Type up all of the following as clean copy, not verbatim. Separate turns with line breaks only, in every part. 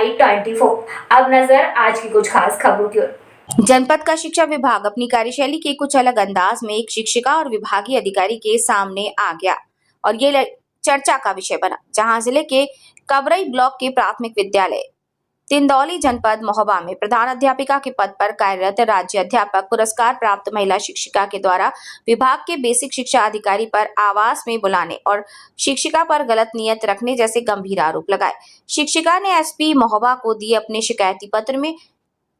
I24। अब नजर आज की कुछ खास खबरों की ओर।
जनपद का शिक्षा विभाग अपनी कार्यशैली के कुछ अलग अंदाज में एक शिक्षिका और विभागीय अधिकारी के सामने आ गया और ये चर्चा का विषय बना, जहां जिले के कबरई ब्लॉक के प्राथमिक विद्यालय तिंदौली जनपद महोबा में प्रधान अध्यापिका के पद पर कार्यरत राज्य अध्यापक पुरस्कार प्राप्त महिला शिक्षिका के द्वारा विभाग के बेसिक शिक्षा अधिकारी पर आवास में बुलाने और शिक्षिका पर गलत नियत रखने जैसे गंभीर आरोप लगाए। शिक्षिका ने एसपी महोबा को दिए अपने शिकायती पत्र में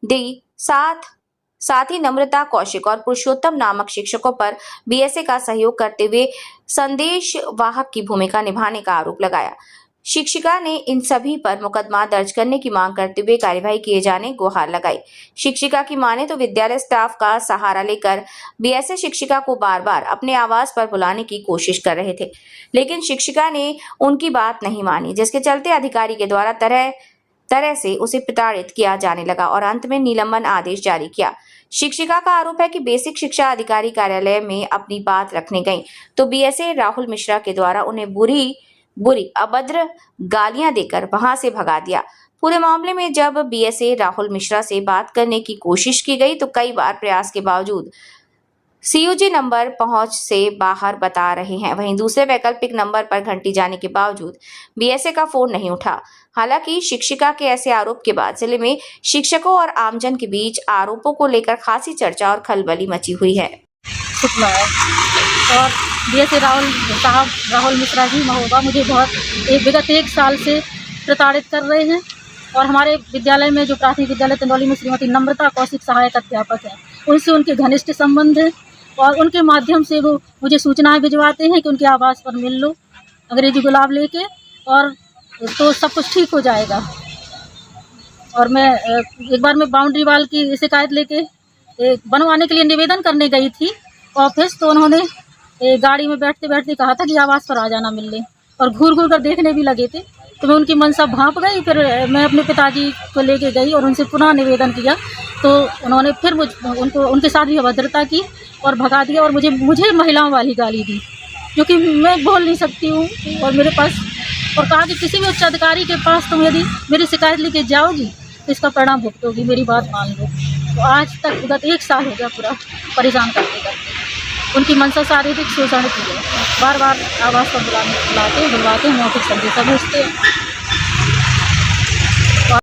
दी साथ ही नम्रता कौशिक और पुरुषोत्तम नामक शिक्षकों पर बीएसए का सहयोग करते हुए संदेश वाहक की भूमिका निभाने का आरोप लगाया। शिक्षिका ने इन सभी पर मुकदमा दर्ज करने की मांग करते हुए कार्यवाही किए जाने गुहार लगाई। शिक्षिका की माने तो विद्यालय स्टाफ का सहारा लेकर बीएसए शिक्षिका को बार बार अपने आवास पर बुलाने की कोशिश कर रहे थे, लेकिन शिक्षिका ने उनकी बात नहीं मानी, जिसके चलते अधिकारी के द्वारा तरह से उसे प्रताड़ित किया जाने लगा और अंत में निलंबन आदेश जारी किया। शिक्षिका का आरोप है कि बेसिक शिक्षा अधिकारी कार्यालय में अपनी बात रखने गई तो बीएसए राहुल मिश्रा के द्वारा उन्हें बुरी अभद्र गालियां देकर वहां से भगा दिया। पूरे मामले में जब बीएसए राहुल मिश्रा से बात करने की कोशिश की गई तो कई बार प्रयास के बावजूद सीयूजी नंबर पहुंच से बाहर बता रहे हैं। वहीं दूसरे वैकल्पिक नंबर पर घंटी जाने के बावजूद बीएसए का फोन नहीं उठा। हालांकि शिक्षिका के ऐसे आरोप के बाद जिले में शिक्षकों और आमजन के बीच आरोपों को लेकर खासी चर्चा और खलबली मची हुई है।
शुक्ला है और बीएसए राहुल मिश्रा जी महोबा मुझे विगत 1 साल से प्रताड़ित कर रहे हैं और हमारे विद्यालय में जो प्राथमिक विद्यालय तिंदौली में श्रीमती नम्रता कौशिक सहायक अध्यापक हैं, उनसे उनके घनिष्ठ संबंध हैं और उनके माध्यम से वो मुझे सूचनाएं भिजवाते हैं कि उनके आवास पर मिल लो अंग्रेजी गुलाब लेके और तो सब कुछ ठीक हो जाएगा। और मैं एक बार मैं बाउंड्री वाल की शिकायत लेके बनवाने के लिए निवेदन करने गई थी ऑफिस, तो उन्होंने गाड़ी में बैठते बैठते कहा था कि आवास पर आ जाना मिलने और घूर कर देखने भी लगे थे। तो मैं उनकी मनसा भांप गई। फिर मैं अपने पिताजी को लेके गई और उनसे पुनः निवेदन किया तो उन्होंने फिर उनके साथ भी अभद्रता की और भगा दिया और मुझे महिलाओं वाली गाली दी, क्योंकि मैं बोल नहीं सकती हूँ और मेरे पास, और कहा कि किसी भी उच्च अधिकारी के पास तुम यदि मेरी शिकायत लेके जाओगी तो इसका परिणाम भुगतोगी, मेरी बात मान लो। तो आज तक विगत 1 साल हो गया पूरा परेशान करते उनकी मनसा शारीरिक शोषण की है। बार बार आवास पर बुलवाते हैं, मौखिक संदेशा भेजते हैं।